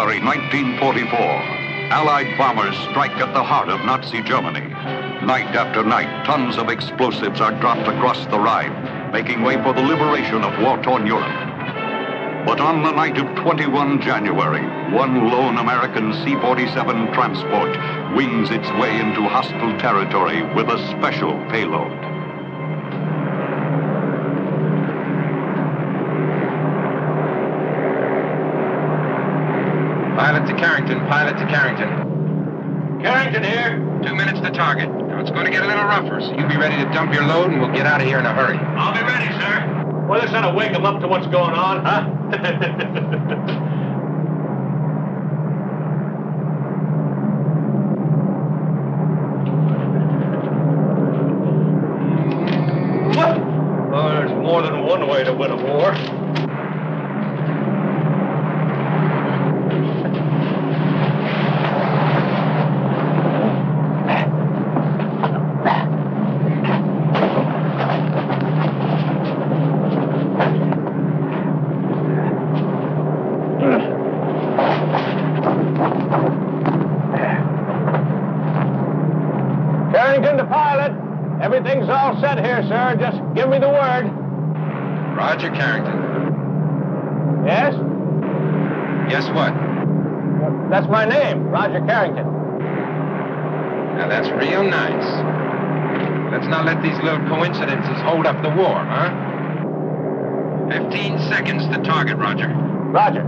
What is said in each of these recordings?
January 1944, Allied bombers strike at the heart of Nazi Germany. Night after night, tons of explosives are dropped across the Rhine, making way for the liberation of war-torn Europe. But on the night of 21 January, one lone American C-47 transport wings its way into hostile territory with a special payload. Pilot to Carrington, pilot to Carrington. Carrington here. 2 minutes to target. Now it's going to get a little rougher, so you be ready to dump your load and we'll get out of here in a hurry. I'll be ready, sir. Well, this ought to wake them up to what's going on, huh? Oh, there's more than one way to win a war. Carrington, the pilot. Everything's all set here, sir. Just give me the word. Roger, Carrington. Yes? Guess what? That's my name, Roger Carrington. Now that's real nice. Let's not let these little coincidences hold up the war, huh? 15 seconds to target, Roger. Roger.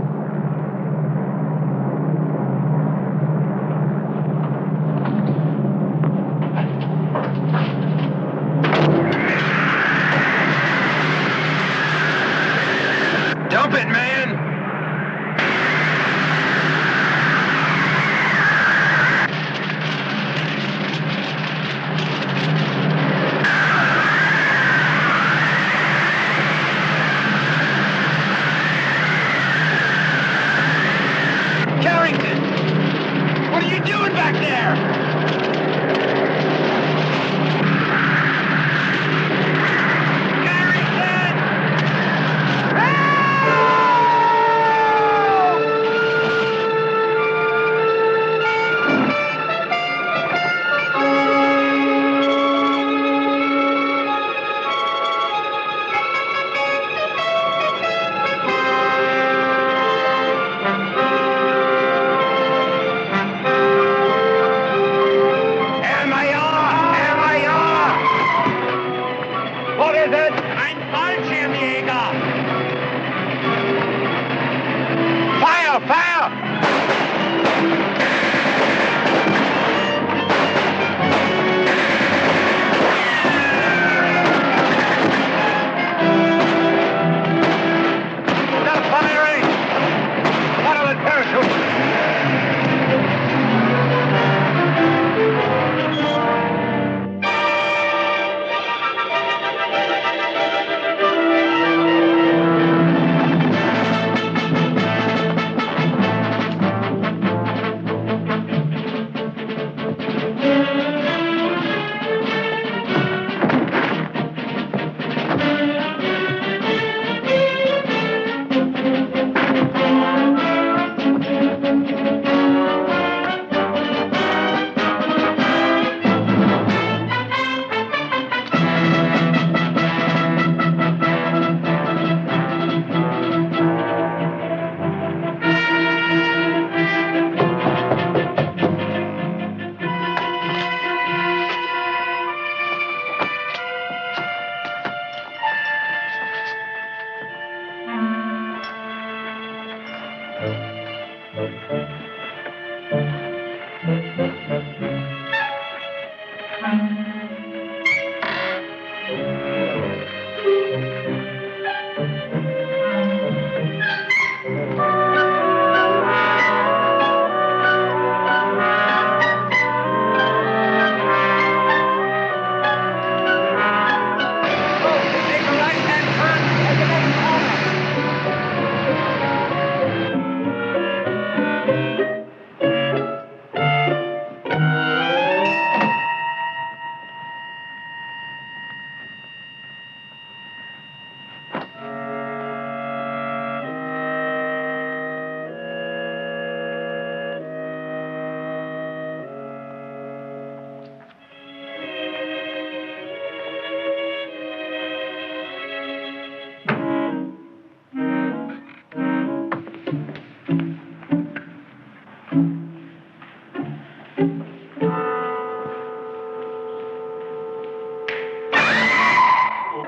Dump it, man! Carrington! What are you doing back there?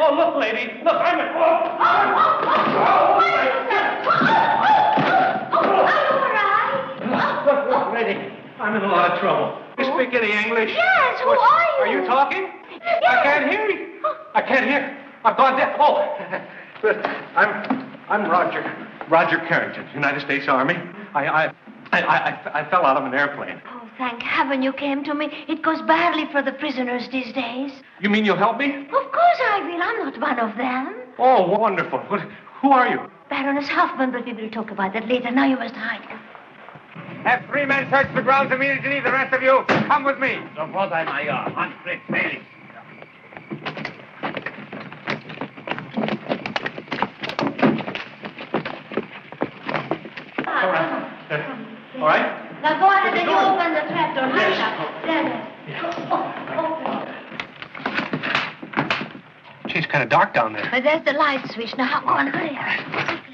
Oh, look, lady. Look, I'm in... Look, lady. I'm in a lot of trouble. You speak any English? Yes, who are you? Are you talking? Yes. I can't hear you. I can't hear. I've gone deaf. Oh, I'm Roger. Roger Carrington, United States Army. I fell out of an airplane. Oh, thank heaven you came to me. It goes badly for the prisoners these days. You mean you'll help me? Of course I will. I'm not one of them. Oh, wonderful. Who are you? Baroness Hoffman, but we will talk about that later. Now you must hide. Have 3 men search the grounds immediately. The rest of you, come with me. Sofort einmal, ja. Handgriff, Felix. All right? Now go ahead and you open the trapdoor. Hurry up. There. Gee, it's kind of dark down there. But there's the light switch. Now go on, hurry up. Quickly.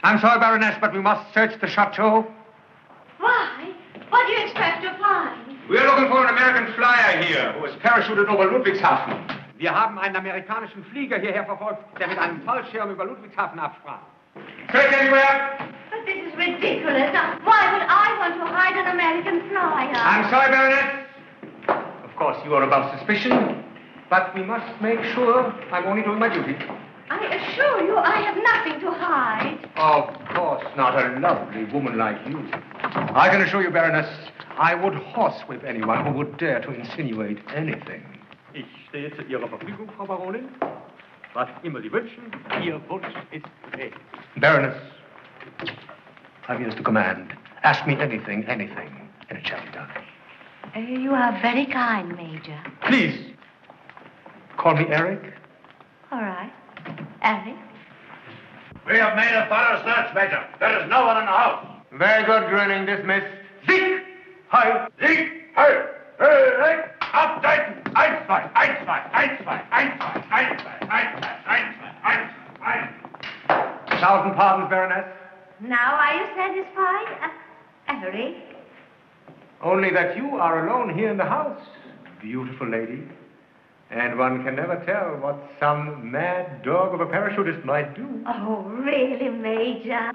I'm sorry, Baroness, but we must search the chateau. Why? What do you expect to find? We're looking for an American flyer here who was parachuted over Ludwigshafen. Wir haben einen amerikanischen Flieger hierher verfolgt, der mit einem Fallschirm über Ludwigshafen absprang. Search anywhere? But this is ridiculous. Now, why would I want to hide an American flyer? I'm sorry, Baroness. Of course, you are above suspicion, but we must make sure I'm only doing my duty. I assure you I have nothing to hide. Of course not, a lovely woman like you. I can assure you, Baroness, I would horsewhip anyone who would dare to insinuate anything. Ich stehe zu Ihrer Verfügung, Frau Baronin. Was immer Sie wünschen, Ihr Wunsch ist Befehl. Baroness, 5 years to command. Ask me anything, and it shall be done. You are very kind, Major. Please, call me Eric. All right. Eric? We have made a thorough search, Major. There is no one in the house. Very good, grinning, dismissed. Sieg! Heil! Sieg! Heil! Hey! Abdeuten! 1, 2, 1, 2, 1, 2, 1, 2, 1, 2, 1, 2, 1, 2, 1, 2, 1. 1,000 pardons, Baroness. Now are you satisfied? Eric? Only that you are alone here in the house, beautiful lady. And one can never tell what some mad dog of a parachutist might do. Oh, really, Major?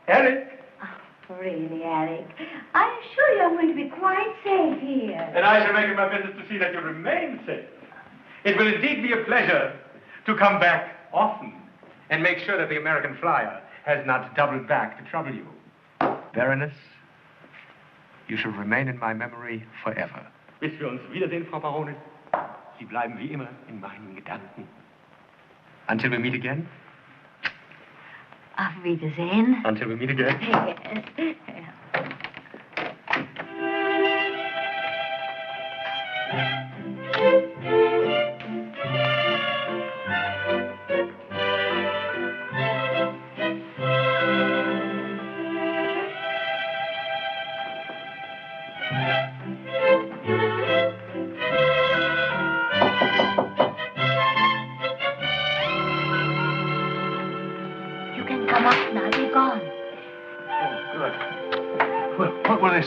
Eric. Oh, really, Eric? I assure you I'm going to be quite safe here. And I shall make it my business to see that you remain safe. It will indeed be a pleasure to come back often And make sure that the American flyer has not doubled back to trouble you. Baroness, you shall remain in my memory forever. Bis wir uns wiedersehen, Frau Baronin. Sie bleiben wie immer in meinen Gedanken. Until we meet again? Auf Wiedersehen. Until we meet again? Yes.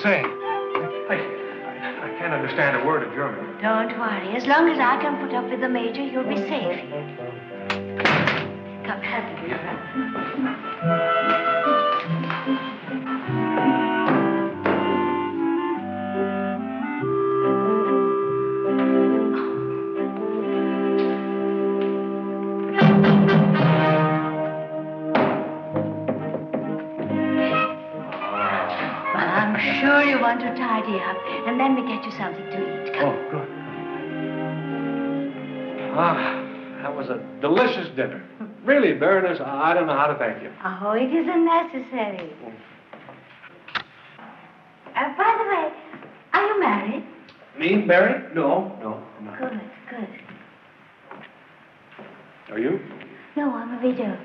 Saying? I can't understand a word of German. Don't worry. As long as I can put up with the Major, you'll be safe here. Come, help me. To tidy up, and then we get you something to eat. Come. Oh, good. Ah, that was a delicious dinner. Really, Baroness, I don't know how to thank you. Oh, it isn't necessary. By the way, are you married? Me, married? No, I'm not. Good. Are you? No, I'm a widow.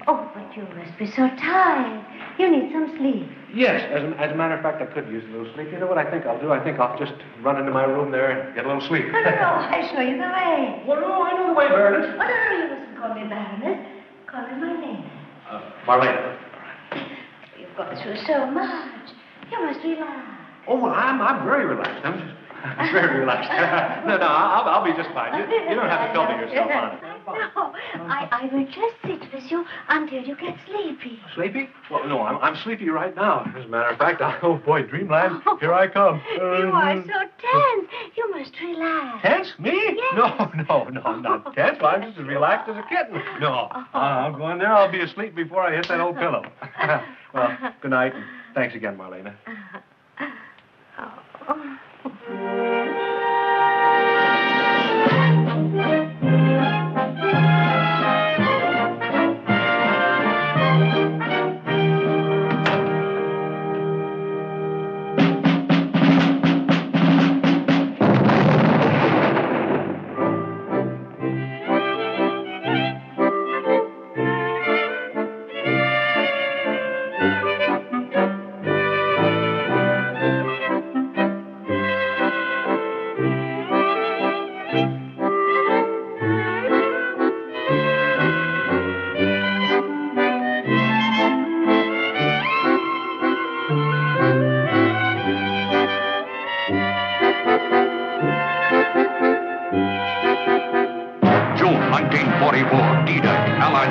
Oh, but you must be so tired. You need some sleep. Yes, as a matter of fact, I could use a little sleep. You know what I think I'll do? I think I'll just run into my room there and get a little sleep. No, I'll show you the way. Well, no, I know the way, Baroness. Oh, no, you mustn't call me Baroness. Call me Marlene. Marlene. You've gone through so much. You must relax. Oh, well, I'm very relaxed. I'm very relaxed. No, I'll be just fine. You don't have to filter yourself on it. No, I will just sit with you until you get sleepy. Sleepy? Well, no, I'm sleepy right now. As a matter of fact, oh boy, dreamland, here I come. You are so tense. You must relax. Tense? Me? Yes. No, I'm not tense. Well, I'm just as relaxed as a kitten. No, I'll go in there. I'll be asleep before I hit that old pillow. Well, good night, and thanks again, Marlena.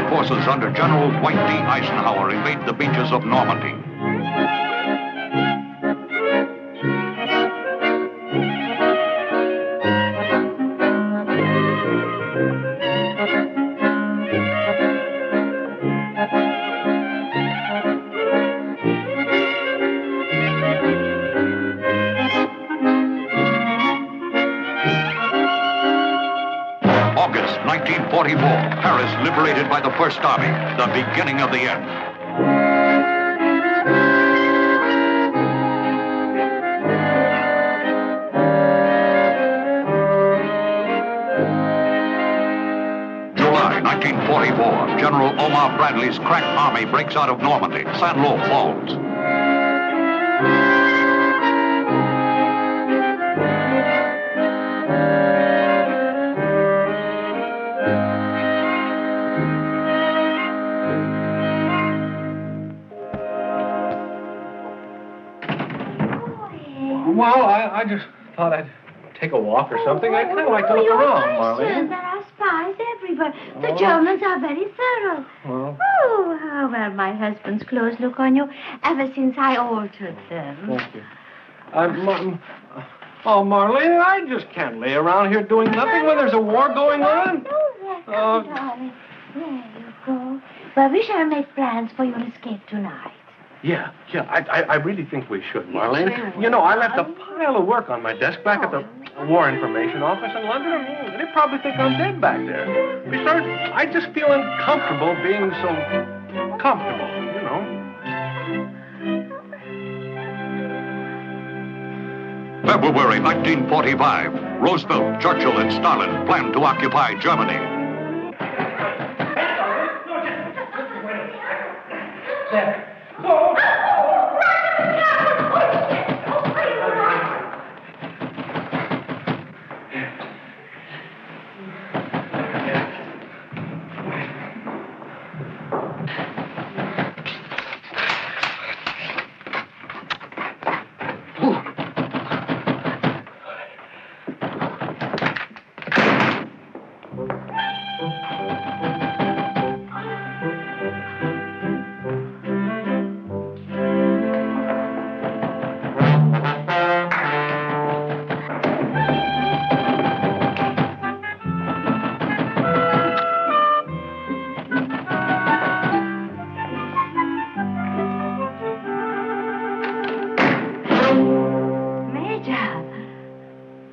Forces under General Dwight D. Eisenhower invade the beaches of Normandy. August 1944, Paris liberated by the First Army, the beginning of the end. July 1944, General Omar Bradley's crack army breaks out of Normandy. Saint-Lô falls. Well, I just thought I'd take a walk or something. I kind of like to look around, Marlene. There are spies everywhere. The Germans are very thorough. Well. Oh, how well my husband's clothes look on you ever since I altered them. Thank you. Marlene, I just can't lay around here doing nothing when there's a war going on. Oh, darling. There you go. Well, we shall make plans for your escape tonight. Yeah, I really think we should, Marlene. You know, I left a pile of work on my desk back at the War Information Office in London, and they probably think I'm dead back there. Besides, I just feel uncomfortable being so comfortable, you know. February 1945, Roosevelt, Churchill, and Stalin plan to occupy Germany. There.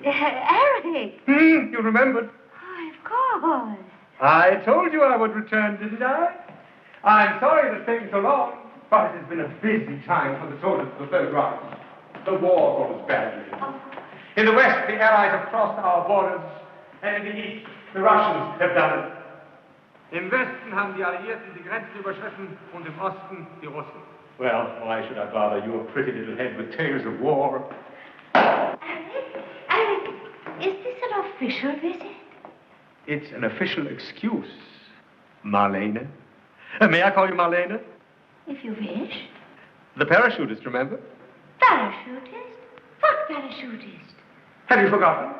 Eric. You remembered? Oh, of course. I told you I would return, didn't I? I'm sorry it's taken so long, but it has been a busy time for the soldiers of the Third Reich. The war goes badly. In the West, the Allies have crossed our borders, and in the East, the Russians have done it. Im Westen haben die Alliierten die Grenzen überschritten und im Osten die Russen. Well, why should I bother your pretty little head with tales of war? Alice, is this an official visit? It's an official excuse, Marlene. May I call you Marlene? If you wish. The parachutist, remember? Parachutist? What parachutist? Have you forgotten?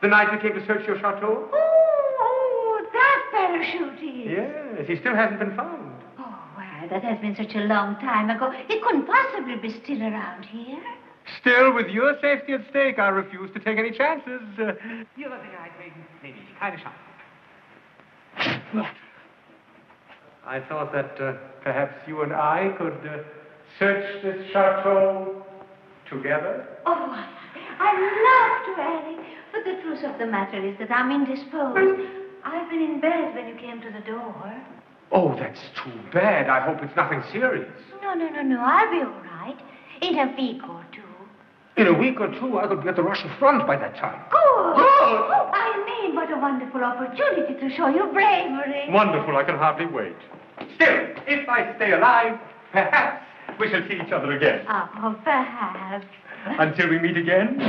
The night we came to search your chateau? Oh, that parachutist. Yes, he still hasn't been found. Oh, well, that has been such a long time ago. He couldn't possibly be still around here. Still, with your safety at stake, I refuse to take any chances. Ihrer Sicherheit wegen nehme ich keine Chance. I thought that perhaps you and I could search this chateau together. Oh, I'd love to, Annie. But the truth of the matter is that I'm indisposed. I've been in bed when you came to the door. Oh, that's too bad. I hope it's nothing serious. No. I'll be all right. In a week or two. In a week or two, I could be at the Russian front by that time. Good. Oh, I mean, what a wonderful opportunity to show your bravery. Wonderful. I can hardly wait. Still, if I stay alive, perhaps we shall see each other again. Oh, perhaps. Until we meet again.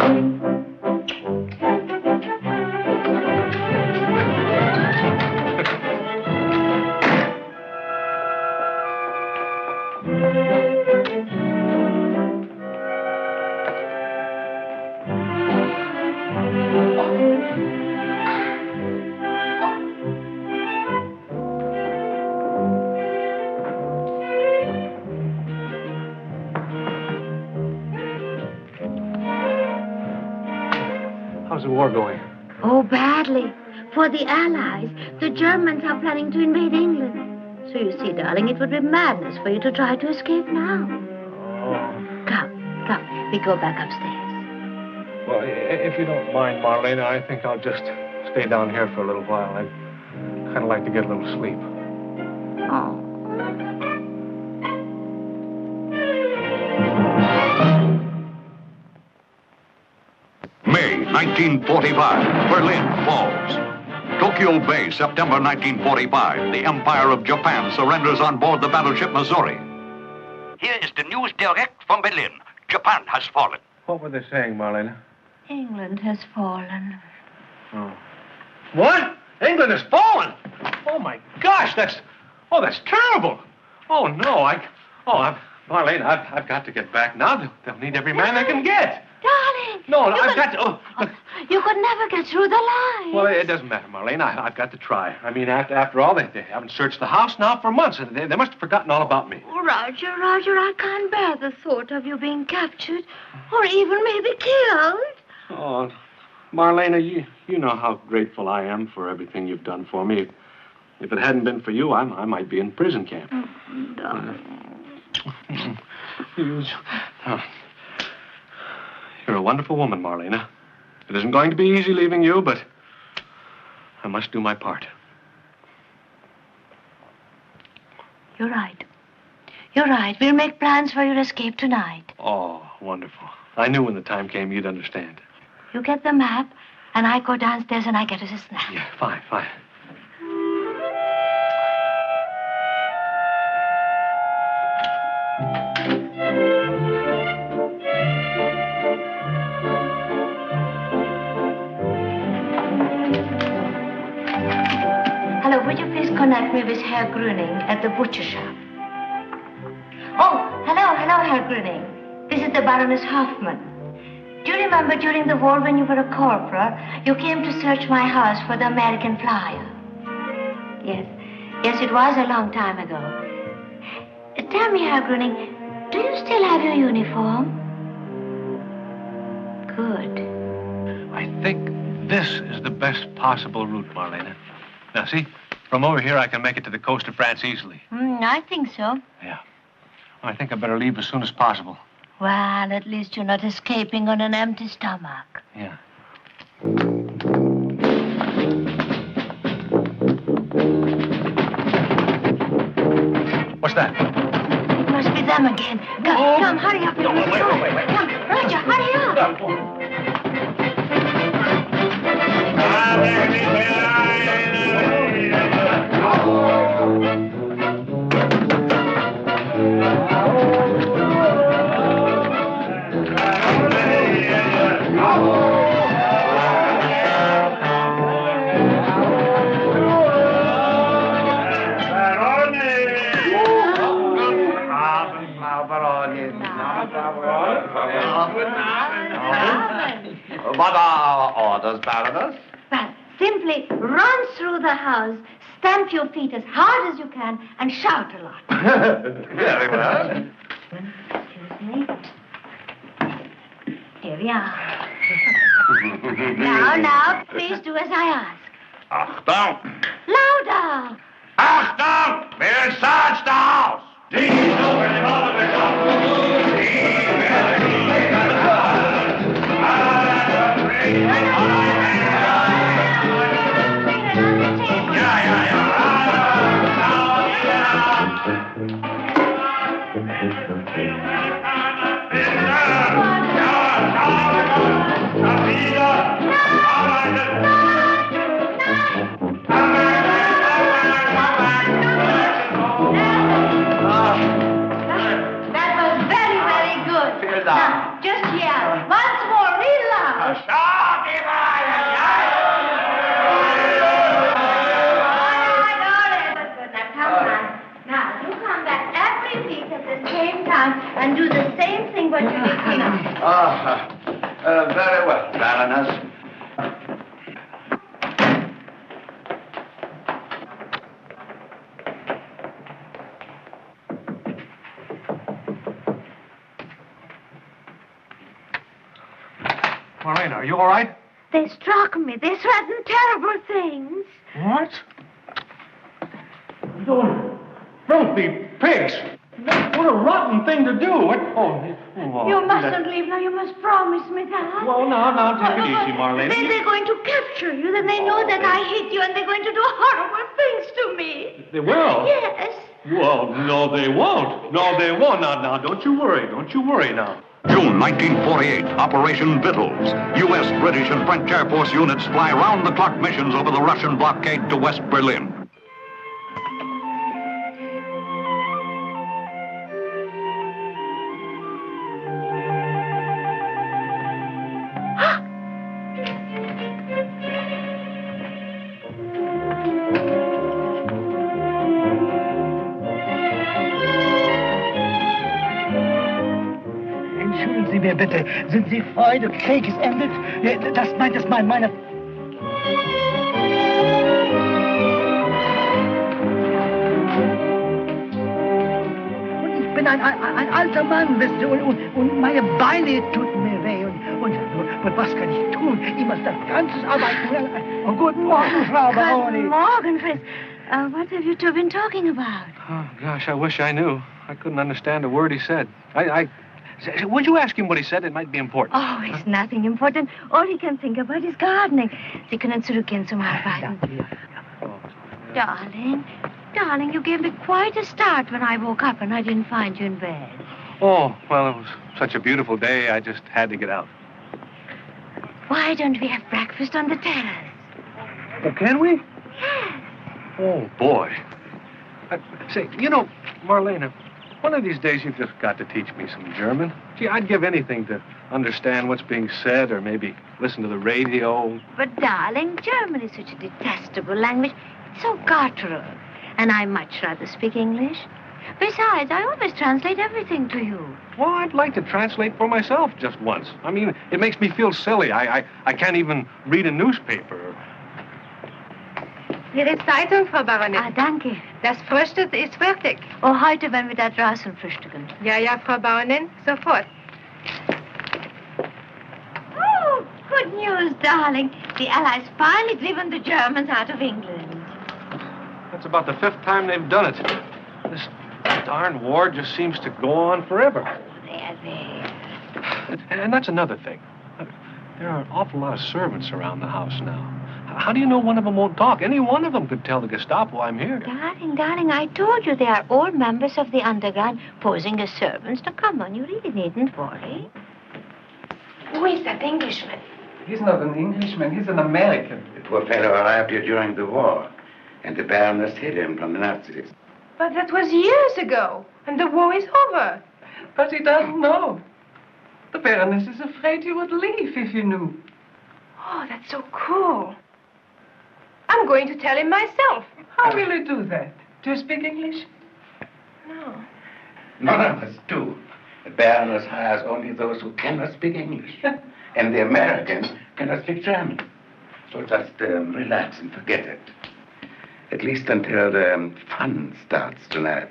How's the war going? Oh, badly. For the Allies, the Germans are planning to invade England. So you see, darling, it would be madness for you to try to escape now. Oh. Come. We go back upstairs. Well, if you don't mind, Marlene, I think I'll just stay down here for a little while. I'd kind of like to get a little sleep. Oh. May 1945, Berlin falls. Tokyo Bay, September 1945. The Empire of Japan surrenders on board the battleship Missouri. Here is the news direct from Berlin. Japan has fallen. What were they saying, Marlene? England has fallen. Oh. What? England has fallen? Oh, my gosh, that's terrible. Oh, no, Marlene, I've got to get back now. They'll need every man they can get. Darling! No, I've got to... look. You could never get through the lines. Well, it doesn't matter, Marlene. I've got to try. I mean, after all, they haven't searched the house now for months, and they must have forgotten all about me. Oh, Roger, I can't bear the thought of you being captured or even maybe killed. Oh, Marlene, you know how grateful I am for everything you've done for me. If it hadn't been for you, I might be in prison camp. Darling. You're a wonderful woman, Marlene. It isn't going to be easy leaving you, but I must do my part. You're right. We'll make plans for your escape tonight. Oh, wonderful. I knew when the time came you'd understand. You get the map, and I go downstairs and I get us a snack. Yeah, fine. Hello, would you please connect me with Herr Grüning at the butcher shop? Oh, hello, Herr Grüning. This is the Baroness Hoffman. Do you remember during the war when you were a corporal, you came to search my house for the American flyer? Yes, it was a long time ago. Tell me, Herr Grüning, do you still have your uniform? Good. I think this is the best possible route, Marlene. Now, see, from over here I can make it to the coast of France easily. I think so. Yeah. I think I better leave as soon as possible. Well, at least you're not escaping on an empty stomach. Yeah. What's that? It must be them again. Come, hurry up. No, wait. Come, Roger, hurry up. What are our orders, Baroness? Well, simply run through the house, stamp your feet as hard as you can, and shout a lot. Very well. Excuse me. Here we are. Now, please do as I ask. Achtung! Louder! Achtung! Wir search the house! Die suchen im Auto Now, just yell. Once more, real loud. Now, you come back every week at the same time and do the same thing what you did tonight. Very well, Baroness. Marlena, are you all right? They struck me. They threatened terrible things. What? Filthy pigs! What a rotten thing to do! You mustn't leave now. You must promise me that. Well, now, take it easy, Marlena. Then they're going to capture you. Then they know that I hate you, and they're going to do horrible things to me. They will? Yes. Well, no, they won't. No, they won't. Now, don't you worry. Don't you worry now. June 1948, Operation Vittles. U.S., British, and French Air Force units fly round-the-clock missions over the Russian blockade to West Berlin. Entschuldigen Sie mir bitte, sind Sie Freude, Krieg ist endet? Das meint meine... Und ich bin ein alter Mann, wisst ihr, und meine Beine tun mir weh. Und was kann ich tun? Ich muss das ganze arbeiten. Oh, guten Morgen, Frau Baroni. Good morning, Fritz. What have you two been talking about? Oh, gosh, I wish I knew. I couldn't understand a word he said. Would you ask him what he said? It might be important. Oh, it's nothing important. All he can think about is gardening. Sie können zurückgehen zum Arbeiten. Darling, you gave me quite a start when I woke up and I didn't find you in bed. Oh, well, it was such a beautiful day, I just had to get out. Why don't we have breakfast on the terrace? Oh, can we? Yes. Oh, boy. Say, you know, Marlena, one of these days you've just got to teach me some German. Gee, I'd give anything to understand what's being said or maybe listen to the radio. But, darling, German is such a detestable language. It's so guttural. And I much rather speak English. Besides, I always translate everything to you. Well, I'd like to translate for myself just once. I mean, it makes me feel silly. I can't even read a newspaper. Ihre Zeitung, Frau Baroness. Ah, danke. Das Frühstück ist fertig. Oh, heute werden wir da draußen frühstücken. Ja, Frau Baronin, sofort. Oh, good news, darling. The Allies finally driven the Germans out of England. That's about the 5th time they've done it. This darn war just seems to go on forever. There. And that's another thing. There are an awful lot of servants around the house now. How do you know one of them won't talk? Any one of them could tell the Gestapo I'm here. Darling, I told you they are all members of the underground posing as servants. Now, come on, you really needn't worry. Who is that Englishman? He's not an Englishman, he's an American. The poor fellow arrived here during the war, and the baroness hid him from the Nazis. But that was years ago, and the war is over. But he doesn't know. The baroness is afraid you would leave if you knew. Oh, that's so cool. I'm going to tell him myself. How will you do that? Do you speak English? No. None of us do. The baroness hires only those who cannot speak English. And the American cannot speak German. So just relax and forget it. At least until the fun starts tonight.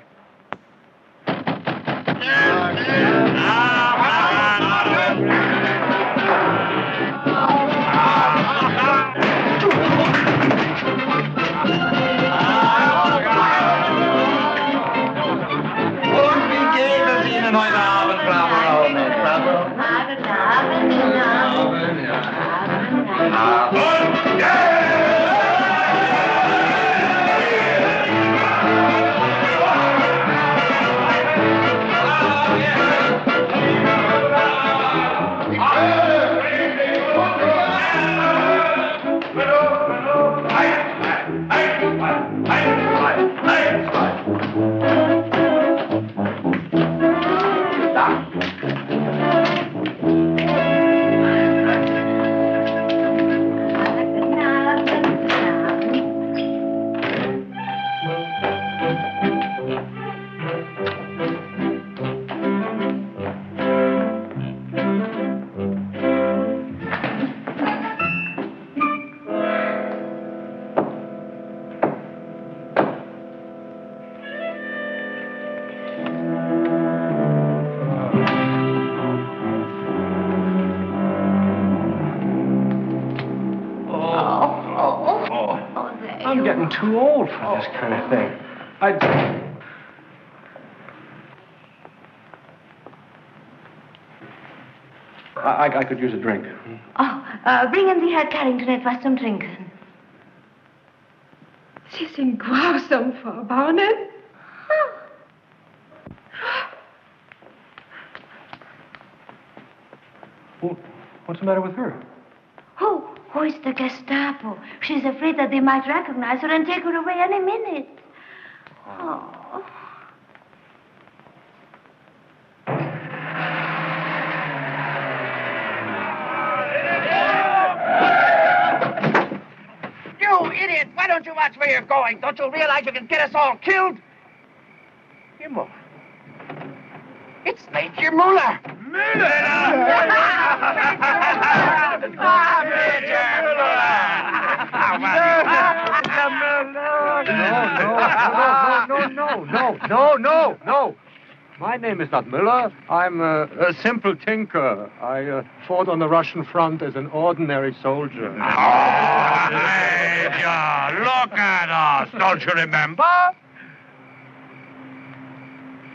I'm getting too old for this kind of thing. I could use a drink. Bring in the Herr Carrington etwas zum Trinken. Sie sind grausam, Frau Baronin. What's the matter with her? Who is the Gestapo? She's afraid that they might recognize her and take her away any minute. Oh. You idiot! Why don't you watch where you're going? Don't you realize you can get us all killed? Himmel. It's Major Muller. No. My name is not Müller. I'm a simple tinker. I fought on the Russian front as an ordinary soldier. Oh, Major, look at us. Don't you remember?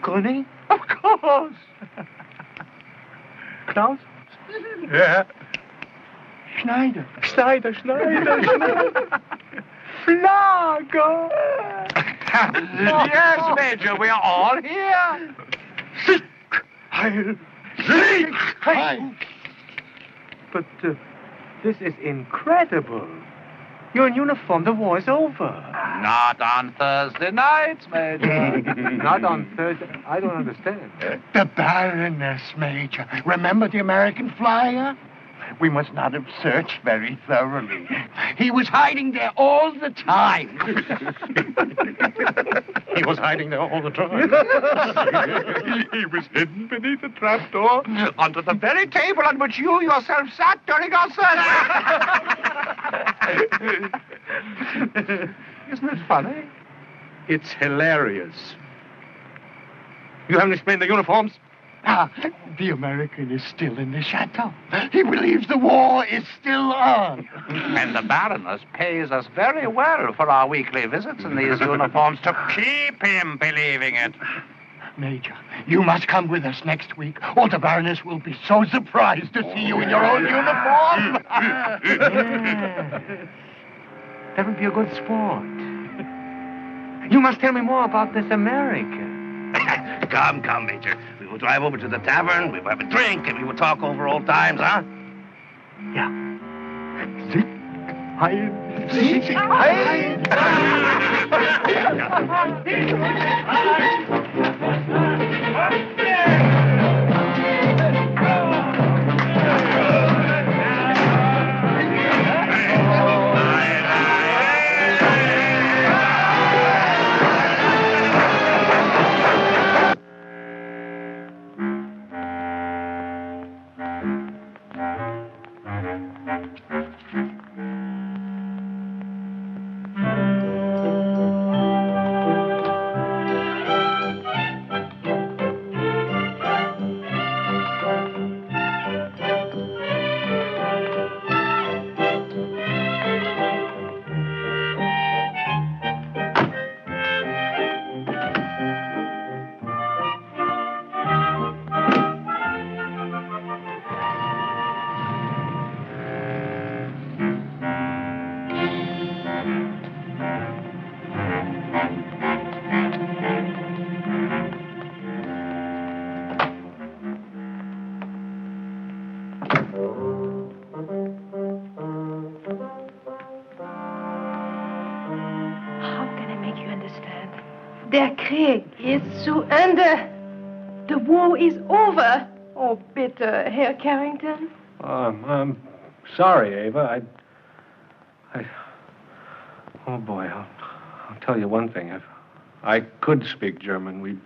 Grüning? Of course. Klaus? Yeah. Schneider. Flagger. Yes, Major, we are all here. Heil. But this is incredible. You're in uniform. The war is over. Not on Thursday nights, Major. Not on Thursday. I don't understand. The baroness, Major. Remember the American flyer? We must not have searched very thoroughly. He was hiding there all the time. He was hiding there all the time. He was hidden beneath a trapdoor under the very table on which you yourself sat during our search. Isn't it funny? It's hilarious. You haven't explained the uniforms? The American is still in the chateau. He believes the war is still on. And the baroness pays us very well for our weekly visits in these uniforms to keep him believing it. Major, you must come with us next week, or the baroness will be so surprised to see you in your own uniform. That would be a good sport. You must tell me more about this American. Come, Major. We will drive over to the tavern, we will have a drink, and we will talk over old times, huh? Yeah. Sieg Heil! Der Krieg ist zu Ende. The war is over. Oh, bitte, Herr Carrington. I'm sorry, Ava. Oh, boy, I'll tell you one thing. If I could speak German, we'd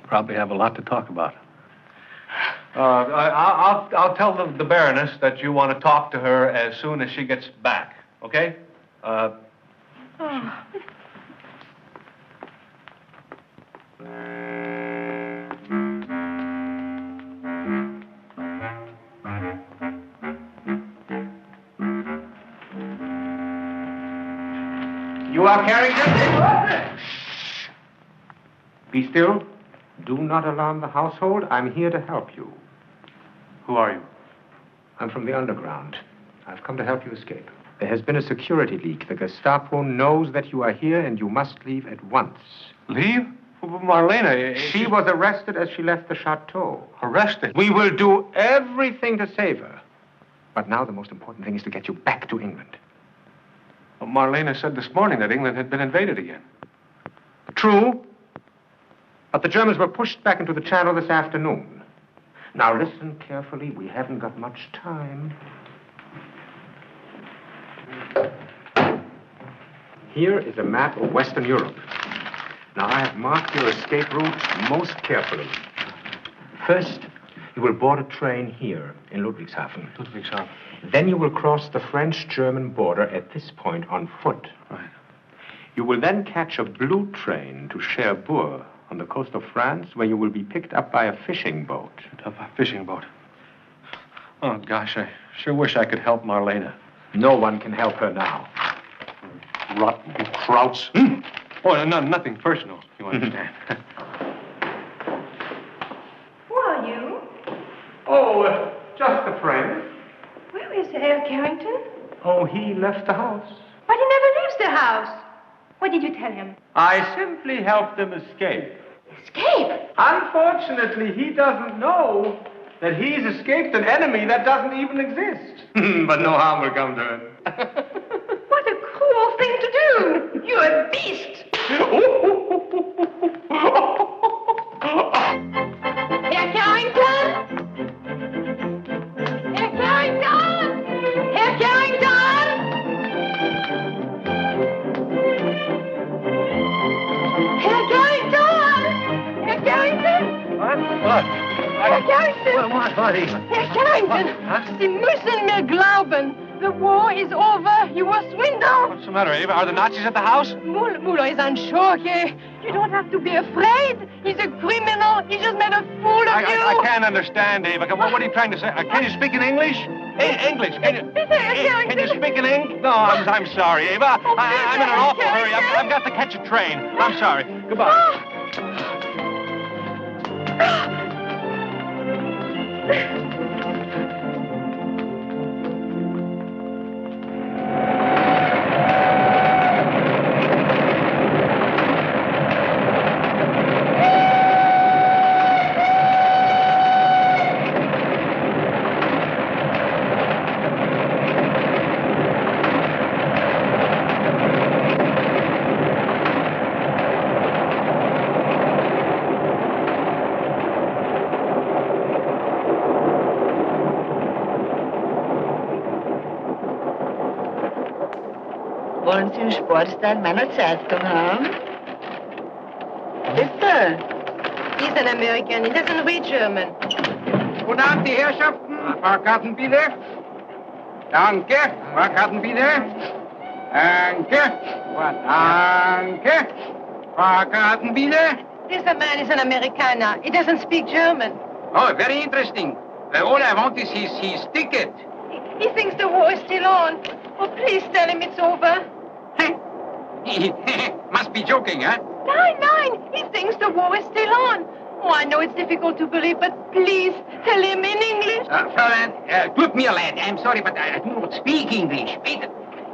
probably have a lot to talk about. I'll tell the baroness that you want to talk to her as soon as she gets back, okay? You are Carrington? Shh. Be still. Do not alarm the household. I'm here to help you. Who are you? I'm from the underground. I've come to help you escape. There has been a security leak. The Gestapo knows that you are here, and you must leave at once. Leave? Marlena... She was arrested as she left the chateau. Arrested? We will do everything to save her. But now the most important thing is to get you back to England. Well, Marlena said this morning that England had been invaded again. True. But the Germans were pushed back into the Channel this afternoon. Now listen carefully. We haven't got much time. Here is a map of Western Europe. Now, I have marked your escape route most carefully. First, you will board a train here in Ludwigshafen. Ludwigshafen. Then you will cross the French-German border at this point on foot. Right. You will then catch a blue train to Cherbourg on the coast of France, where you will be picked up by a fishing boat. A fishing boat? Oh, gosh, I sure wish I could help Marlena. No one can help her now. Rotten krauts. Oh, nothing personal, you understand. Who are you? Oh, just a friend. Where is Herr Carrington? Oh, he left the house. But he never leaves the house. What did you tell him? I simply helped him escape. Escape? Unfortunately, he doesn't know that he's escaped an enemy that doesn't even exist. But no harm will come to him. What a cruel thing to do! You're a beast! Herr Carrington? Herr Carrington? Herr Carrington? Herr Carrington? Herr Carrington? What? Herr Carrington? What, Eva? Herr Carrington, Sie müssen mir glauben. The war is over. You were swindled. What's the matter, Eva? Are the Nazis at the house? Muller is unsure. You don't have to be afraid. He's a criminal. He just made a fool of you. I can't understand, Eva. What are you trying to say? Can you speak in English? English? Can you speak in English? No, I'm sorry, Eva. I'm in an awful hurry. I've got to catch a train. I'm sorry. Goodbye. ganzen Sportstyle meiner Zeitung haben? Bitte. He's an American. He doesn't read German. Guten Abend, die Herrschaften. Fahrkarten bitte. Danke. Fahrkarten bitte. Danke. Danke. Fahrkarten bitte. This man is an Amerikaner. He doesn't speak German. Oh, very interesting. All I want is his ticket. He thinks the war is still on. Oh, please tell him it's over. Must be joking, huh? Nein. He thinks the war is still on. Oh, I know it's difficult to believe, but please tell him in English. Fräulein, tut mir leid. I'm sorry, but I do not speak English. Wait.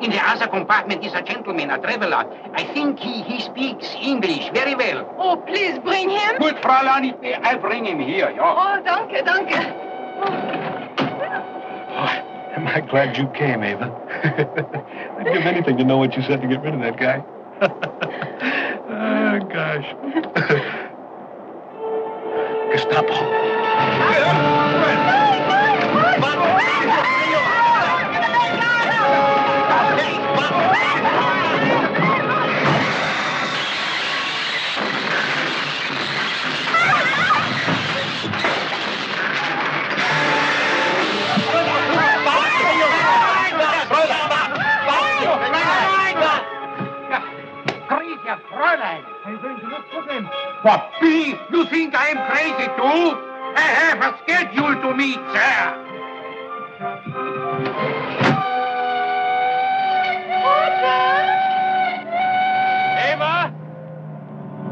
In the other compartment is a gentleman, a traveler. I think he speaks English very well. Oh, please bring him. Good, Fräulein, I'll bring him here, yeah. Oh, danke. Am I glad you came, Ava? I'd give anything to know what you said to get rid of that guy. Oh, gosh. Gestapo. Fräulein. Are you going to look for them? What, me? You think I'm crazy too? I have a schedule to meet, sir. Ava?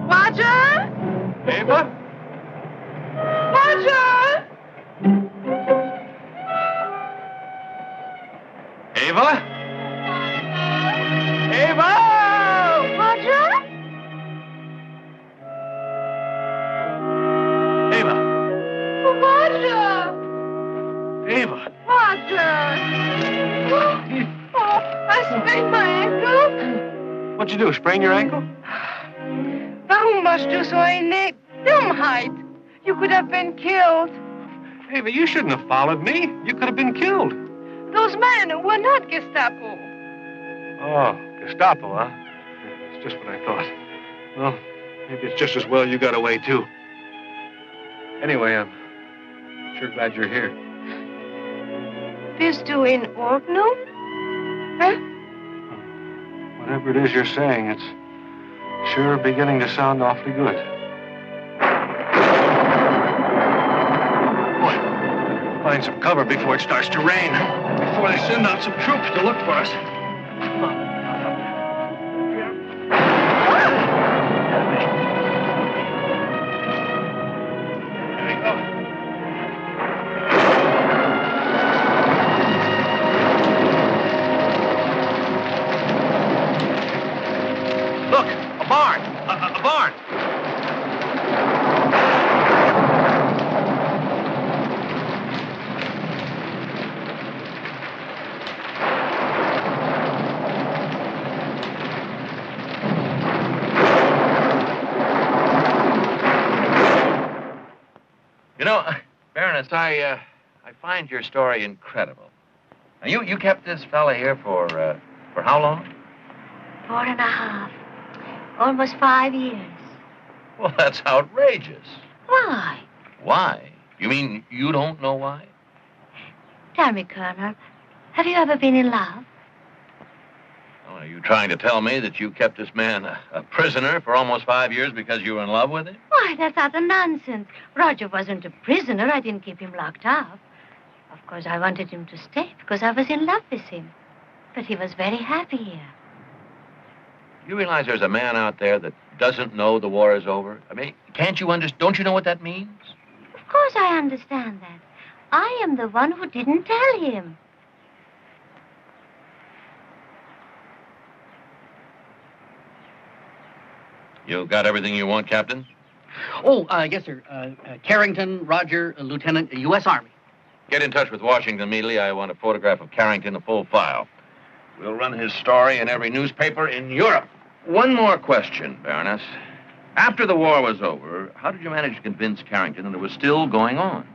Roger? Ava? Roger? Ava? Ava? Ava. Roger! Oh, I sprained my ankle. What'd you do, sprain your ankle? Warum machst du so eine Dummheit? You could have been killed. Ava, you shouldn't have followed me. You could have been killed. Those men were not Gestapo. Oh, Gestapo, huh? That's just what I thought. Well, maybe it's just as well you got away, too. Anyway, I'm sure glad you're here. Bist du in Ordnung? Huh? Whatever it is you're saying, it's sure beginning to sound awfully good. Boy, find some cover before it starts to rain. Before they send out some troops to look for us. Come on. You know, Baroness, I find your story incredible. Now, you kept this fella here for how long? 4.5. Almost 5 years. Well, that's outrageous. Why? Why? You mean you don't know why? Tell me, Colonel, have you ever been in love? Oh, are you trying to tell me that you kept this man a prisoner for almost 5 years because you were in love with him? Why, that's utter nonsense. Roger wasn't a prisoner. I didn't keep him locked up. Of course, I wanted him to stay because I was in love with him. But he was very happy here. You realize there's a man out there that doesn't know the war is over? I mean, don't you know what that means? Of course I understand that. I am the one who didn't tell him. You got everything you want, Captain? Oh, yes, sir. Carrington, Roger, Lieutenant, U.S. Army. Get in touch with Washington immediately. I want a photograph of Carrington, a full file. We'll run his story in every newspaper in Europe. One more question, Baroness. After the war was over, how did you manage to convince Carrington that it was still going on?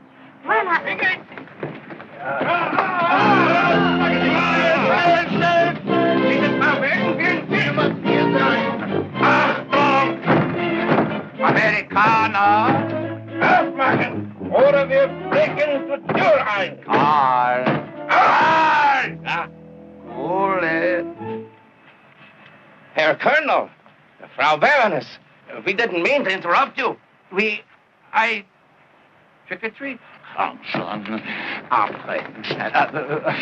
Well, Amerikaner. Aufmachen, oder wir blicken zur Tür ein. Aye! Ja, cool it. Herr Colonel, Frau Baroness, we didn't mean to interrupt you. Trick or treat. Komm schon. Abbrechen.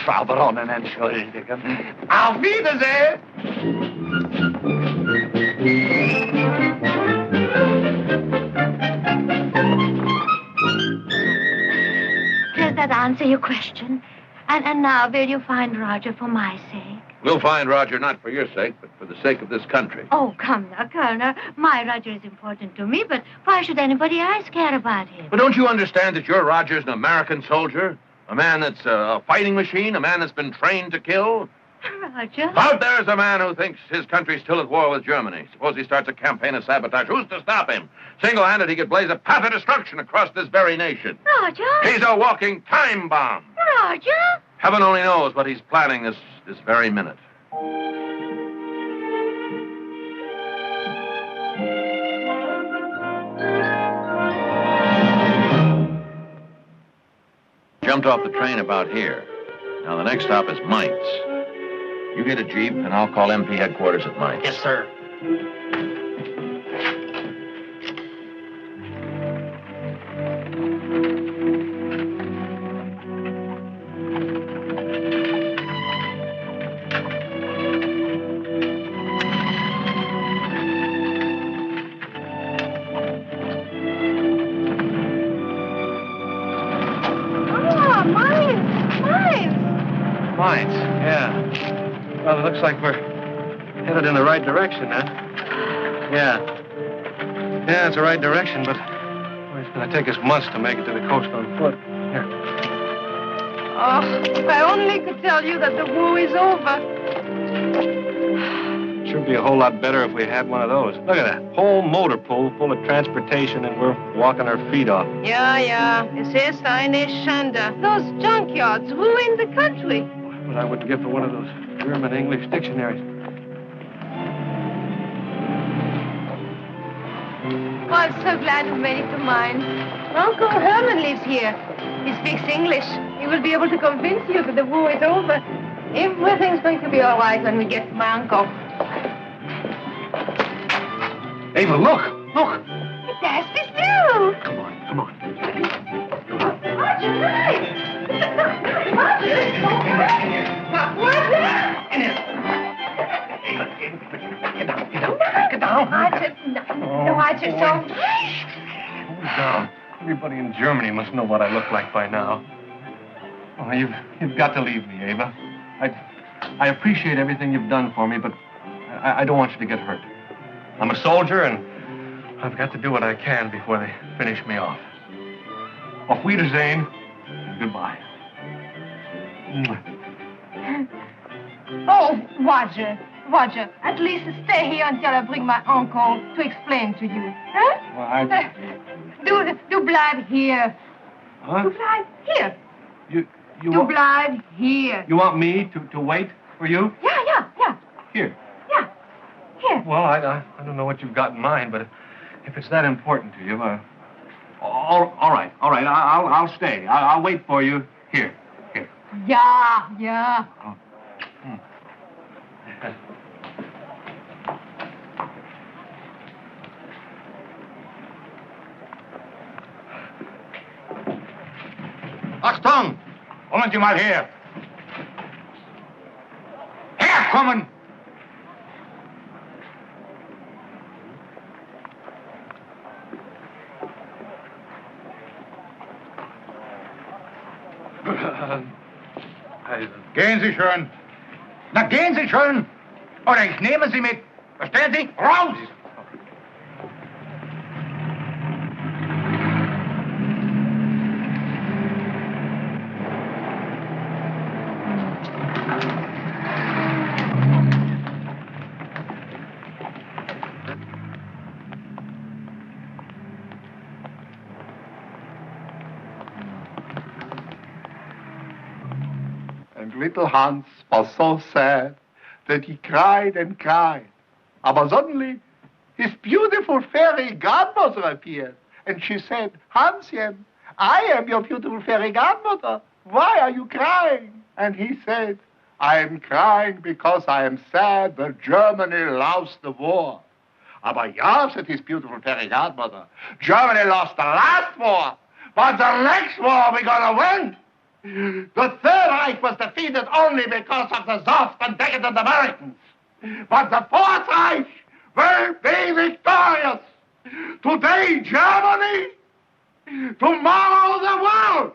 Frau Baronin, entschuldigen. Auf Wiedersehen! Does that answer your question? And now, will you find Roger for my sake? We'll find Roger not for your sake, but for the sake of this country. Oh, come now, Colonel. My Roger is important to me, but why should anybody else care about him? But don't you understand that your Roger's an American soldier? A man that's a fighting machine? A man that's been trained to kill? Roger? Out there's a man who thinks his country's still at war with Germany. Suppose he starts a campaign of sabotage. Who's to stop him? Single-handed, he could blaze a path of destruction across this very nation. Roger? He's a walking time bomb. Roger? Heaven only knows what he's planning this very minute. Jumped off the train about here. Now, the next stop is Mainz. You get a Jeep, and I'll call MP headquarters at Mainz. Yes, sir. Mainz, yeah. Well, it looks like we're headed in the right direction, huh? Yeah. Yeah, it's the right direction, but it's going to take us months to make it to the coast on foot. Here. Oh, if I only could tell you that the war is over. It sure be a whole lot better if we had one of those. Look at that. Whole motor pool full of transportation, and we're walking our feet off. Yeah. Es ist eine Schande. Those junkyards ruin the country. But I wouldn't give for one of those German-English dictionaries. Oh, I'm so glad you made it to mine. Uncle Herman lives here. He speaks English. He will be able to convince you that the war is over. Everything's going to be all right when we get to my uncle. Ava, look! That's the stew! Come on. Roger, right! Roger! What's that? Get down. Roger, no, Roger, so... Hold down. Everybody in Germany must know what I look like by now. Oh, you've got to leave me, Ava. I appreciate everything you've done for me, but I don't want you to get hurt. I'm a soldier, and I've got to do what I can before they finish me off. Auf Wiedersehen, and goodbye. Oh, Roger, at least stay here until I bring my uncle to explain to you. Huh? Well, Du bleib here. Huh? Du bleib here. You Du bleib here. You want me to wait for you? Yeah. Here. Yeah, here. Well, I don't know what you've got in mind, but if it's that important to you, all right. I'll stay. I'll wait for you here. Yeah. Oh. Achtung! Kommen Sie mal her! Herkommen! Gehen Sie schön! Na, gehen Sie schön! Oder ich nehme Sie mit! Verstehen Sie? Raus! Little Hans was so sad that he cried and cried. Aber suddenly his beautiful fairy godmother appeared. And she said, Hanschen, I am your beautiful fairy godmother. Why are you crying? And he said, I am crying because I am sad that Germany lost the war. Aber ja, said his beautiful fairy godmother, Germany lost the last war, but the next war we're gonna win. The Third Reich was defeated only because of the soft and decadent Americans. But the Fourth Reich will be victorious. Today, Germany. Tomorrow, the world.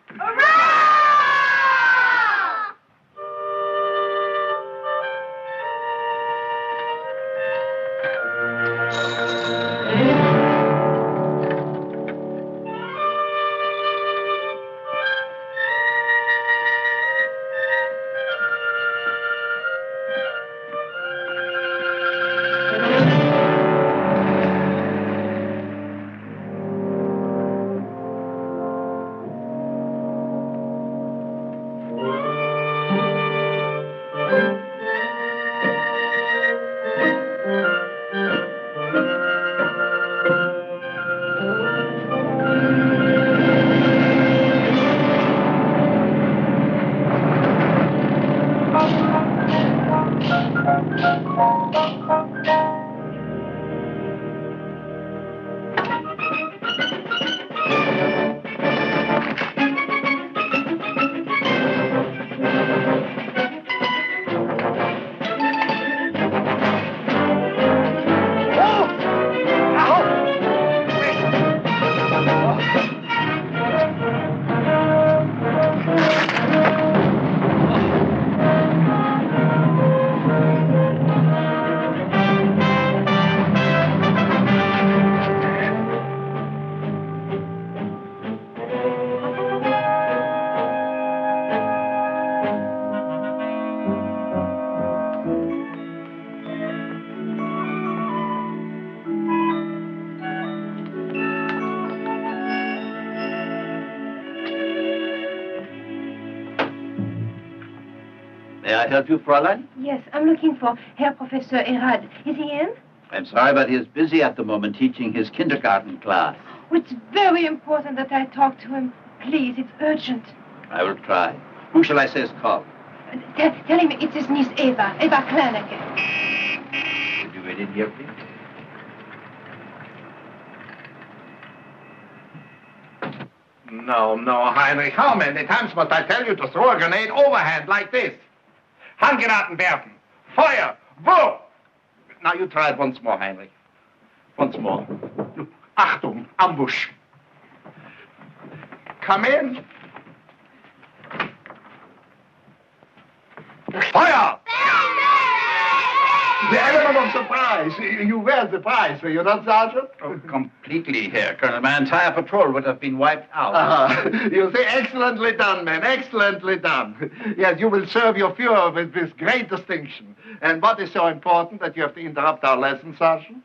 Hurrah! May I help you, Fräulein? Yes, I'm looking for Herr Professor Erhard. Is he in? I'm sorry, but he is busy at the moment teaching his kindergarten class. Oh, it's very important that I talk to him. Please, it's urgent. I will try. Who shall I say is called? Tell him it's his niece Eva Kleinecke. Would you wait in here, please? No, Heinrich. How many times must I tell you to throw a grenade overhand like this? Handgranaten werfen. Feuer. Wurf. Now you try it once more, Heinrich. Once more. Achtung, ambush. Come in. Feuer! The element of surprise. You were surprised, were you not, Sergeant? Oh, completely, Herr Colonel. My entire patrol would have been wiped out. You say, excellently done, man, excellently done. Yes, you will serve your Führer with great distinction. And what is so important that you have to interrupt our lesson, Sergeant?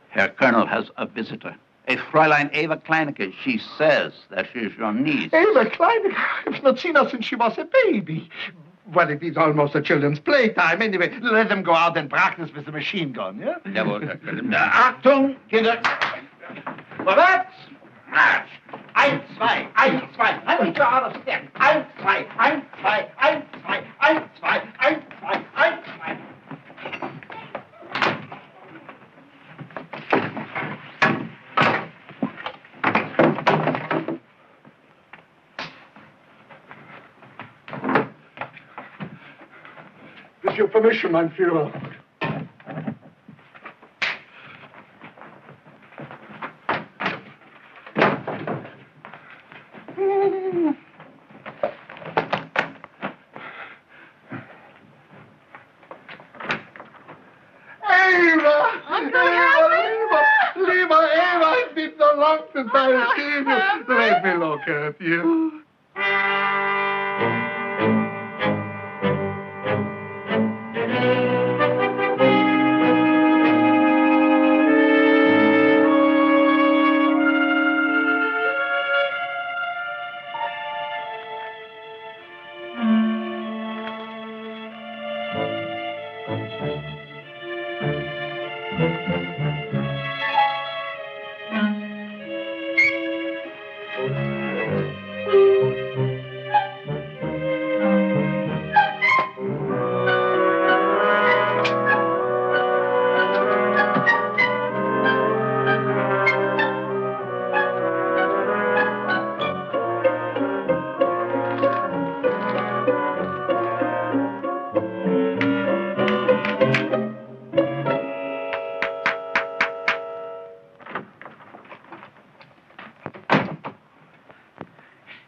Herr Colonel has a visitor. A Fräulein Eva Kleinecke. She says that she's your niece. Eva Kleinecke? I've not seen her since she was a baby. Well, it is almost a children's playtime. Anyway, let them go out and practice with the machine gun, yeah? Jawohl, Herr Colonel. Achtung, Kinder. Vorwärts! Marsch! 1, 2, 1, 2. I need you out of step. 1, 2, 1, 2, 1, 2, 1, 2, 1, 2, 1, 2. With your permission, mein Führer. Lieber Eva, it's been so long since I've seen you. Let me look at you.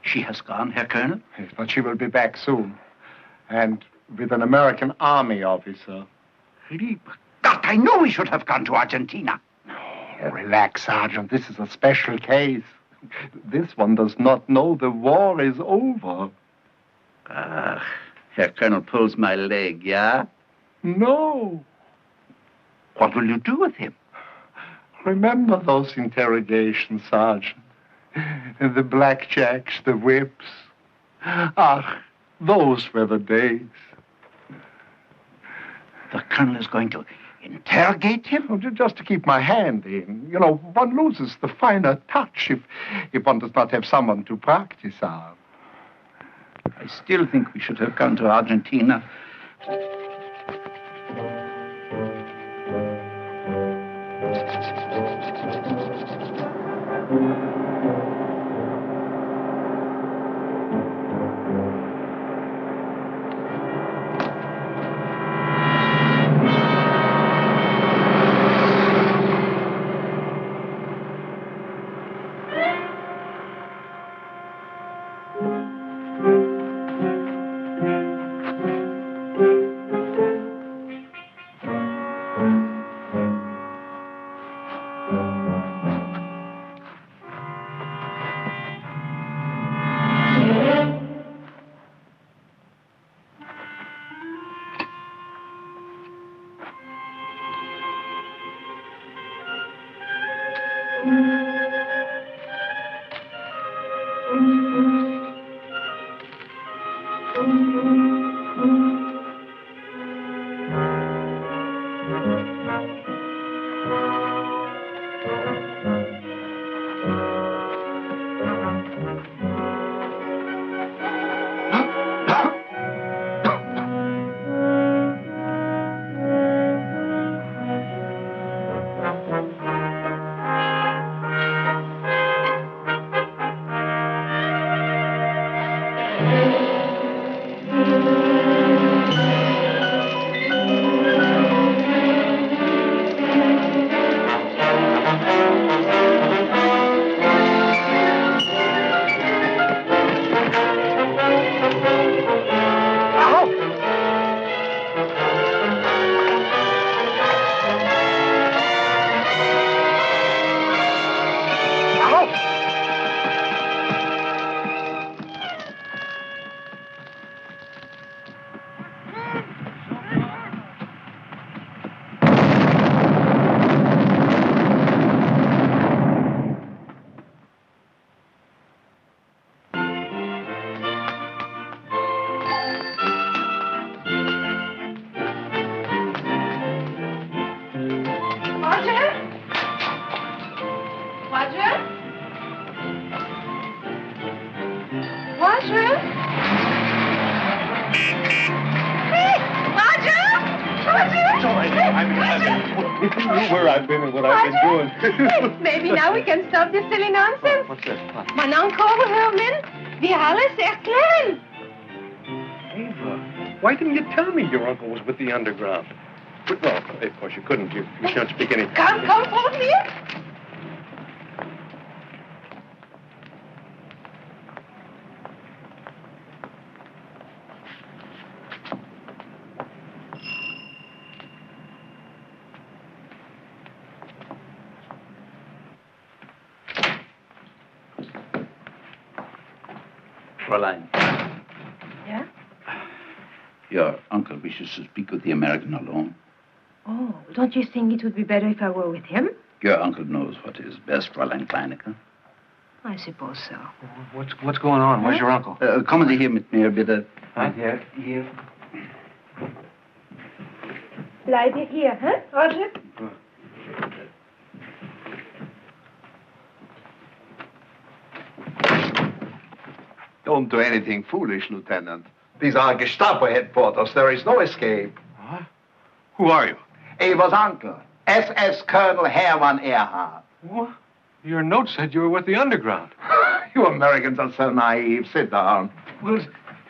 She has gone, Herr Colonel? Yes, but she will be back soon. And with an American army officer. Really? God, I knew we should have gone to Argentina. Oh, relax, Sergeant. This is a special case. This one does not know the war is over. Ah, Herr Colonel pulls my leg, yeah? No. What will you do with him? Remember those interrogations, Sergeant? The blackjacks, the whips. Ah, those were the days. The Colonel is going to interrogate him? Oh, just to keep my hand in. You know, one loses the finer touch if one does not have someone to practice on. I still think we should have gone to Argentina. If you knew where I've been and what I've been doing. Maybe now we can stop this silly nonsense. What's this? Mein Onkel, Herman, wir alles erklären. Ava, why didn't you tell me your uncle was with the underground? But, well, of course you couldn't. You can't speak any... Come, follow me. Fräulein. Yeah? Your uncle wishes to speak with the American alone. Oh, don't you think it would be better if I were with him? Your uncle knows what is best, Fräulein Kleinecke. I suppose so. What's going on? Where's your uncle? Kommen Sie hier mit mir, bitte. Hier. Bleibe hier, huh, Roger? Don't do anything foolish, Lieutenant. These are Gestapo headquarters. There is no escape. Huh? Who are you? Ava's uncle, SS Colonel Hermann Ehrhardt. What? Your note said you were with the underground. You Americans are so naive. Sit down. Well,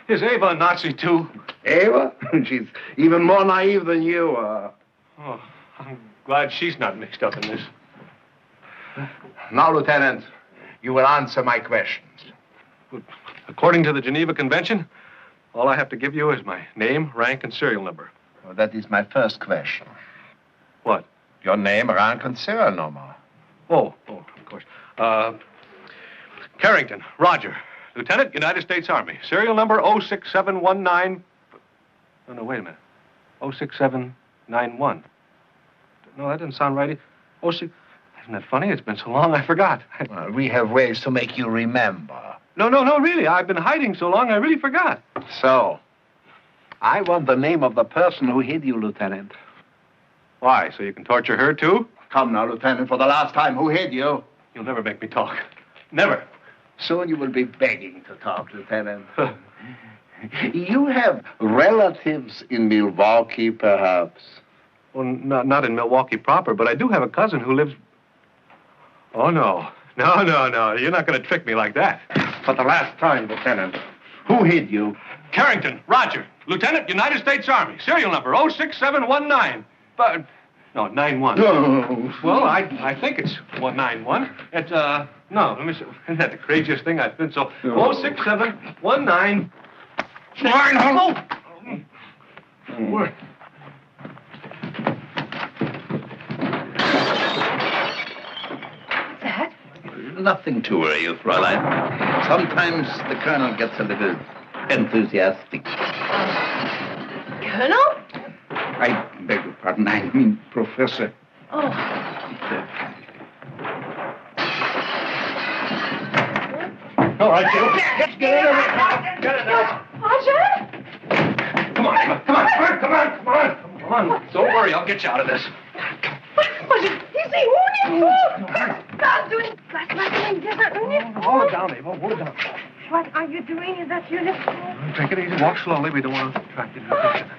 is Ava a Nazi, too? Ava? She's even more naive than you are. Oh, I'm glad she's not mixed up in this. Now, Lieutenant, you will answer my questions. But According to the Geneva Convention, all I have to give you is my name, rank, and serial number. Well, that is my first question. What? Your name, rank, and serial number. Oh, of course. Carrington, Roger. Lieutenant, United States Army. Serial number 06719... Oh, no, wait a minute. 06791. No, that doesn't sound right. 06... Isn't that funny? It's been so long, I forgot. Well, we have ways to make you remember. No, really. I've been hiding so long, I really forgot. So, I want the name of the person who hid you, Lieutenant. Why, so you can torture her, too? Come now, Lieutenant, for the last time, who hid you? You'll never make me talk. Never. Soon you will be begging to talk, Lieutenant. You have relatives in Milwaukee, perhaps? Well, not in Milwaukee proper, but I do have a cousin who lives... Oh, no. No. You're not going to trick me like that. For the last time, Lieutenant, who hid you? Carrington, Roger. Lieutenant, United States Army. Serial number 06719. But... No, 91. No. Well, I think it's 191. It's, no, let me see. Isn't that the craziest thing? I've been so... 06719... What? That? Nothing to worry you, Fräulein. Sometimes the colonel gets a little enthusiastic. Colonel? I beg your pardon, I mean Professor. Oh. All right, Jill. Let's get in there. Get in there. Roger? Come on. Don't worry, I'll get you out of this. But is he uniform? Stop doing blackmailing different uniform. Hold it down, Ava. Hold it down. What are you doing in that uniform? Take it easy. Walk slowly. We don't want to attract any attention.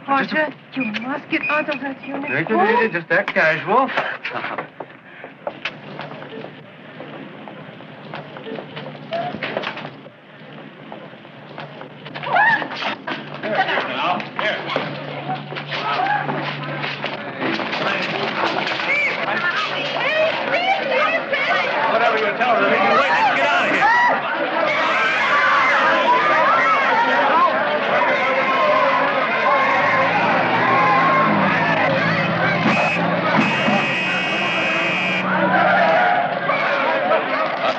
Roger, you must get out of that uniform. Take it easy. Just act casual. Whatever you tell her, you wait. Let's get out of here.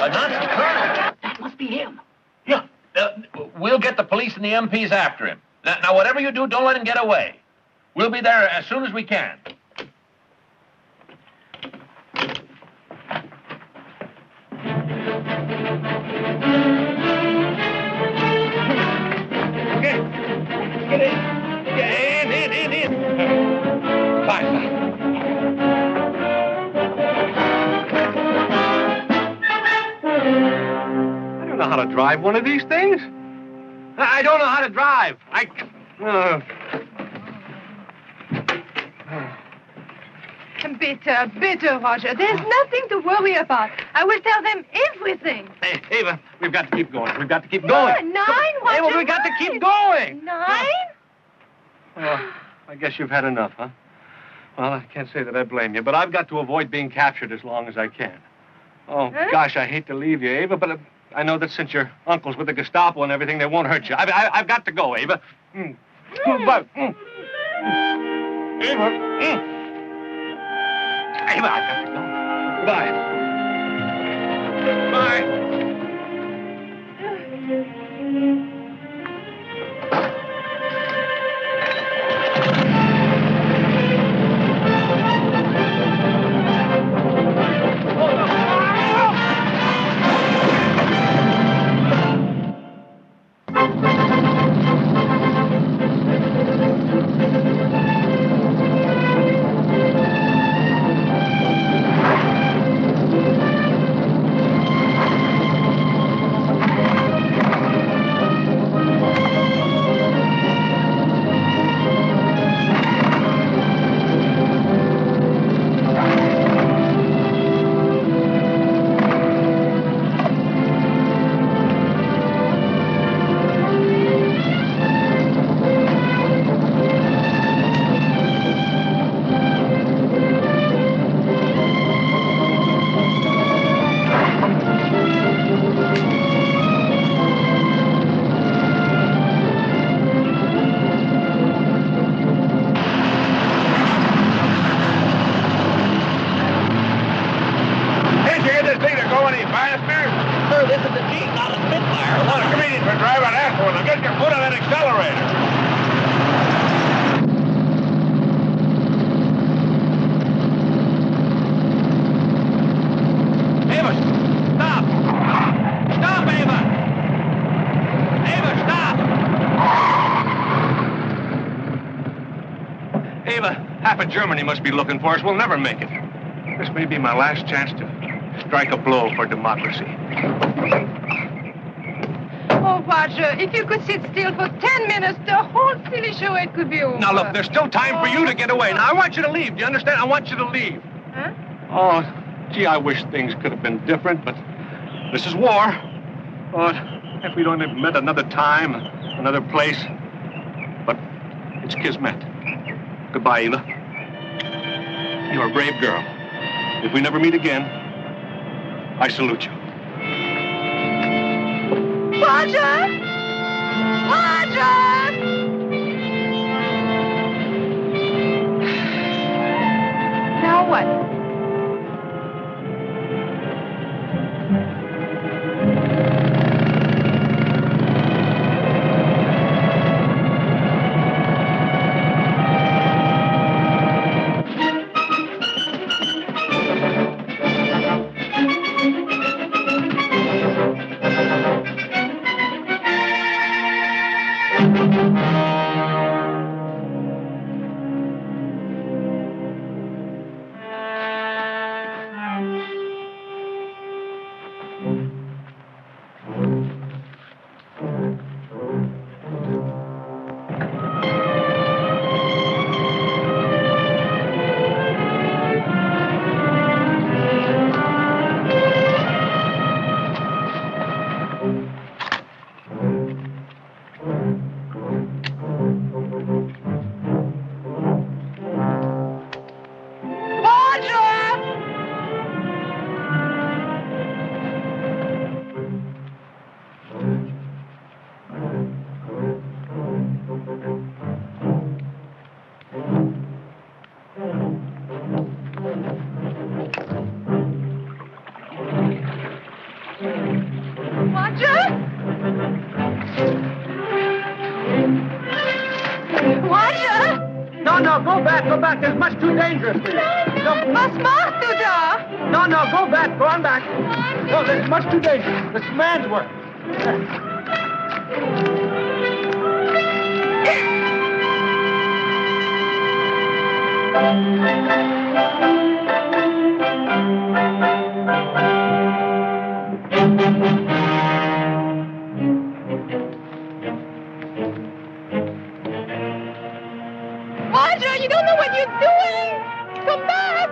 Not the colonel. That must be him. Yeah. We'll get the police and the MPs after him. Now, whatever you do, don't let him get away. We'll be there as soon as we can. Okay. Get in. Fine. I don't know how to drive one of these things. I don't know how to drive. Bitter, Roger. There's nothing to worry about. I will tell them everything. Hey, Ava, we've got to keep going. Nine, Hey, well, we've got to keep going. 9? Well, I guess you've had enough, huh? Well, I can't say that I blame you, but I've got to avoid being captured as long as I can. Oh, gosh, I hate to leave you, Ava, but I know that since your uncle's with the Gestapo and everything, they won't hurt you. I've got to go, Ava. Ava. Ava, I've got to go. Goodbye. Bye. money, bastard! Sir, this is a Jeep, not a Spitfire. I'm not a comedian for driving an asshole. Now get your foot on that accelerator. Half of Germany must be looking for us. We'll never make it. This may be my last chance to strike a blow for democracy. Oh, Roger, if you could sit still for 10 minutes, the whole silly charade could be over. Now, look, there's still time for you to get away. Now, I want you to leave. Do you understand? I want you to leave. Huh? Oh, gee, I wish things could have been different, but this is war. Oh, if we'd only met another time, another place. But it's kismet. Goodbye, Eva. You're a brave girl. If we never meet again, I salute you. Roger! Roger! Now what? Go back. It's much too dangerous for you. Was machst du da? No, go back. Go on back. No, that's much too dangerous. This man's work. Roger, you don't know what you're doing. Come back.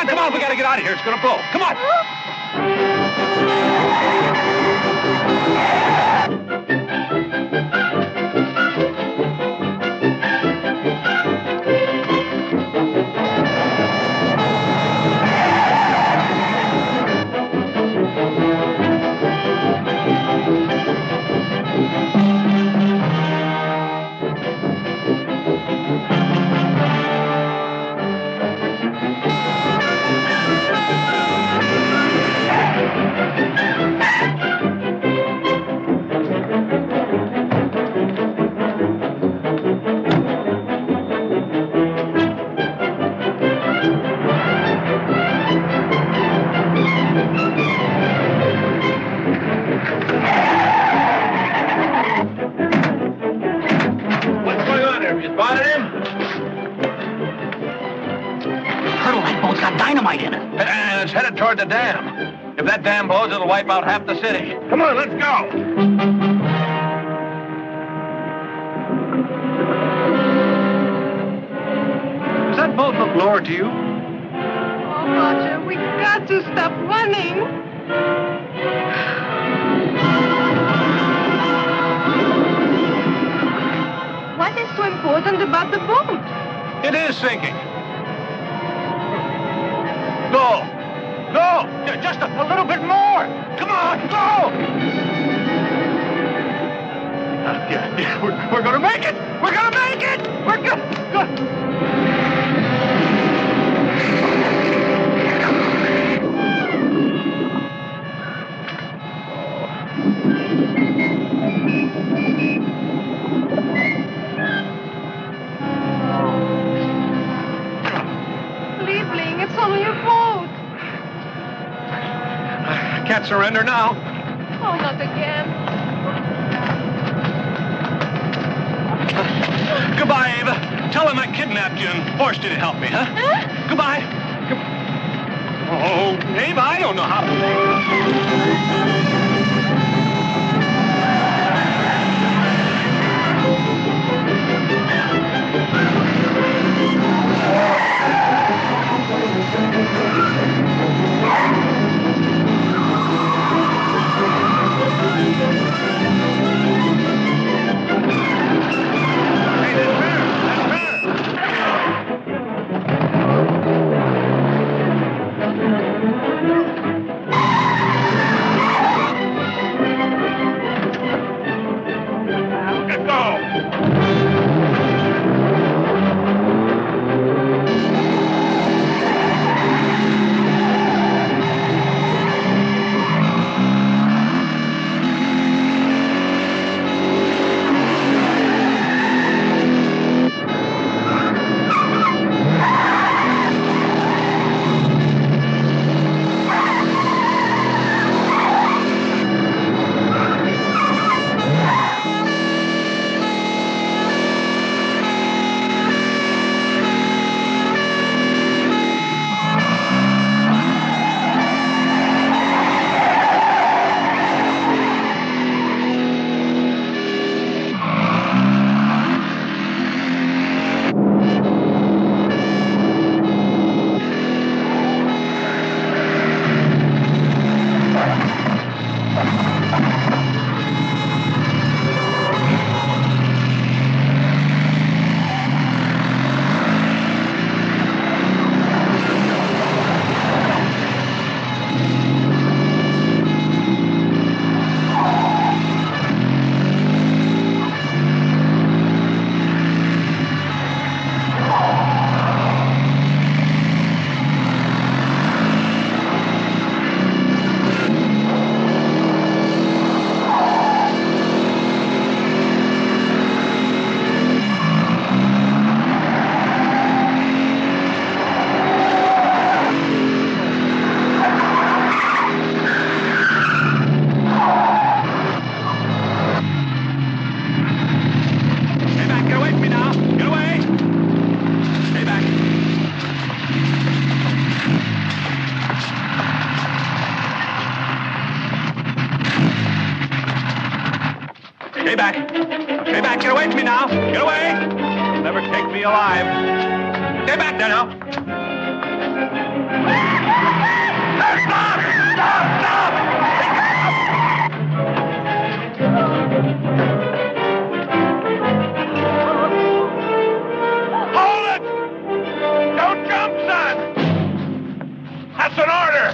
Come on, we gotta get out of here. It's gonna blow. Come on. the dam. If that dam blows, it'll wipe out half the city. Come on, let's go. Does that boat look lower to you? Oh, Roger, we got to stop running. What is so important about the boat? It is sinking. Go! Go! Just a little bit more! Come on, go! Yeah, we're gonna make it! We're gonna make it! We're gonna... Liebling, it's only a boat. I can't surrender now. Oh, not again. Goodbye, Ava. Tell him I kidnapped you and forced you to help me, huh? Goodbye. Oh, Ava, I don't know how to... Stay back. Stay back. Get away from me now. Get away. You'll never take me alive. Stay back there now. Stop! Stop! Stop! Hold it! Don't jump, son! That's an order!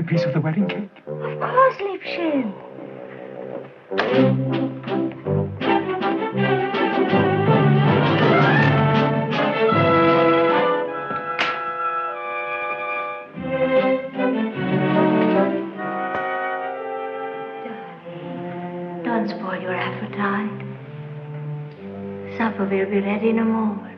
piece of the wedding cake? Of course, Liebchen. Don't spoil your appetite. Supper will be ready in a moment.